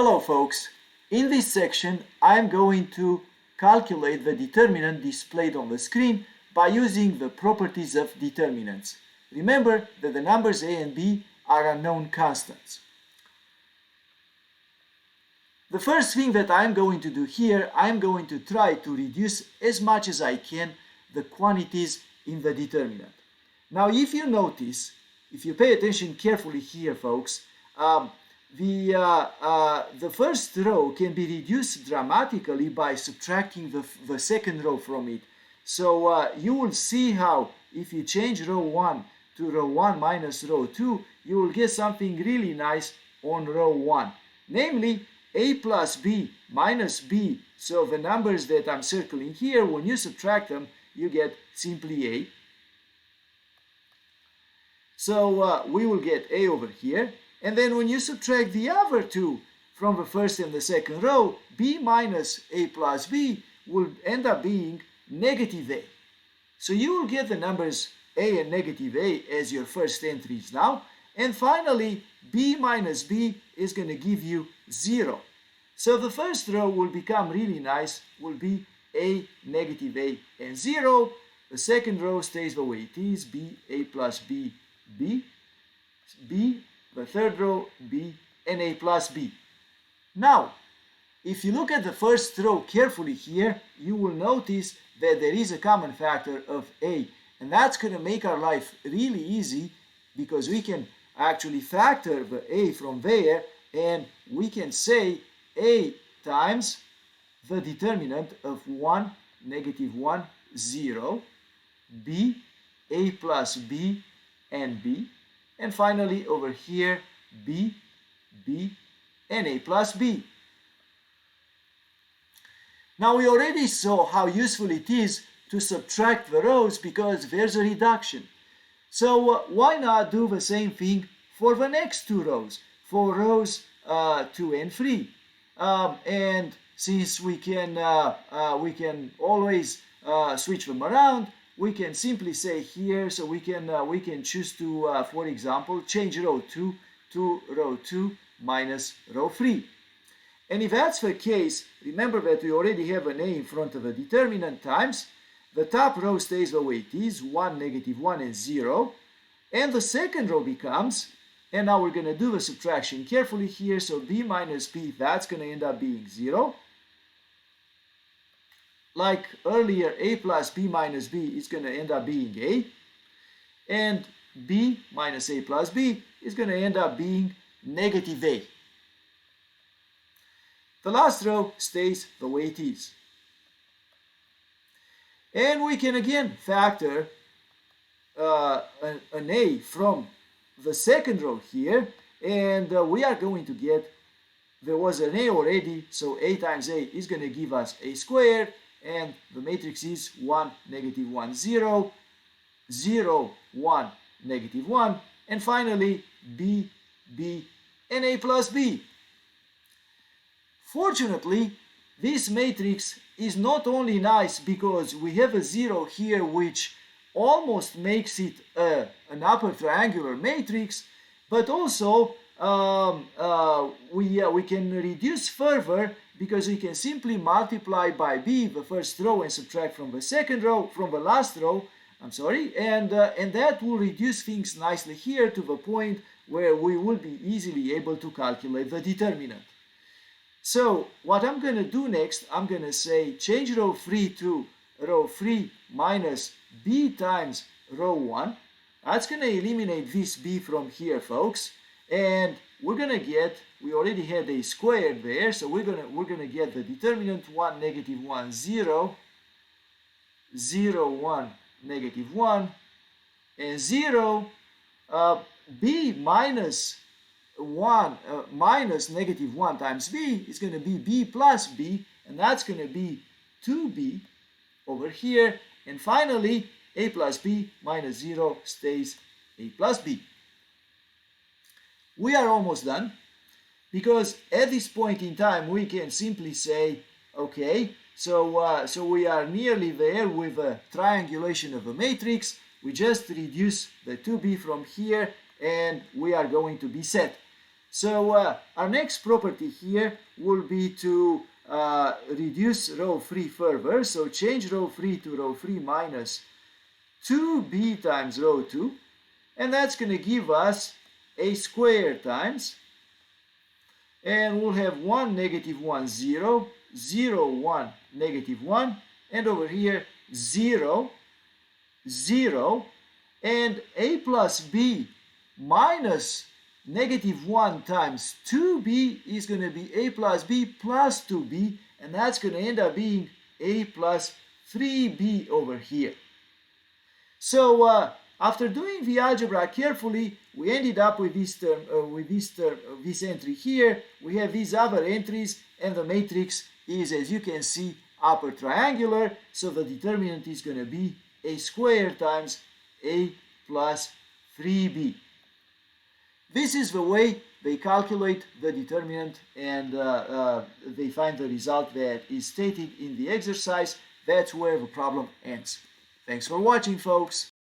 Hello folks, in this section I'm going to calculate the determinant displayed on the screen by using the properties of determinants. Remember that the numbers a and b are unknown constants. The first thing that I'm going to do here, I'm going to try to reduce as much as I can the quantities in the determinant. Now if you notice, if you pay attention carefully here folks, the first row can be reduced dramatically by subtracting the second row from it. So you will see how if you change row 1 to row 1 minus row 2, you will get something really nice on row 1. Namely, a plus b minus b. So the numbers that I'm circling here, when you subtract them, you get simply a. So we will get a over here. And then when you subtract the other two from the first and the second row, b minus a plus b will end up being negative a. So you will get the numbers a and negative a as your first entries now. And finally, b minus b is going to give you 0. So the first row will become really nice, will be a, negative a, and 0. The second row stays the way it is, b, a plus b, b, b. The third row, b, and a plus b. Now, if you look at the first row carefully here, you will notice that there is a common factor of a. And that's going to make our life really easy because we can actually factor the a from there and we can say a times the determinant of 1, negative 1, 0, b, a plus b, and b. And finally, over here, b, b, and a plus b. Now, we already saw how useful it is to subtract the rows because there's a reduction. So why not do the same thing for the next two rows, for rows 2 and 3? And since we can always switch them around, we can simply say here, so we can choose to, for example, change row 2 to row 2 minus row 3. And if that's the case, remember that we already have an a in front of the determinant times. The top row stays the way it is, 1, negative 1, and 0. And the second row becomes, and now we're going to do the subtraction carefully here, so b minus b, that's going to end up being 0. Like earlier, a plus b minus b is going to end up being a. And b minus a plus b is going to end up being negative a. The last row stays the way it is. And we can again factor an a from the second row here. And we are going to get, there was an a already, so a times a is going to give us a squared. And the matrix is 1, negative 1, 0, 0, 1, negative 1, and finally b, b, and a plus b. Fortunately, this matrix is not only nice because we have a 0 here which almost makes it an upper triangular matrix, but also we can reduce further because we can simply multiply by b the first row and subtract from the second row, from the last row, and that will reduce things nicely here to the point where we will be easily able to calculate the determinant. So what I'm going to do next, I'm going to say change row 3 to row 3 minus b times row 1. That's going to eliminate this b from here, folks. And we're going to get, we already had a squared there, so we're going to get the determinant 1, negative 1, 0, 0, 1, negative 1, and 0, b minus 1 minus negative 1 times b is going to be b plus b, and that's going to be 2b over here. And finally, a plus b minus 0 stays a plus b. We are almost done because at this point in time we can simply say, okay, so we are nearly there with a triangulation of a matrix. We just reduce the 2b from here and we are going to be set. So our next property here will be to reduce row 3 further. So change row 3 to row 3 minus 2b times row 2. And that's going to give us a square times. And we'll have 1, negative 1, 0, 0, 1, negative 1. And over here, 0, 0. And a plus b minus negative 1 times 2b is going to be a plus b plus 2b, and that's going to end up being a plus 3b over here. So after doing the algebra carefully, we ended up with this term, this entry here. We have these other entries, and the matrix is, as you can see, upper triangular, so the determinant is going to be a square times a plus 3b. This is the way they calculate the determinant, and they find the result that is stated in the exercise. That's where the problem ends. Thanks for watching, folks.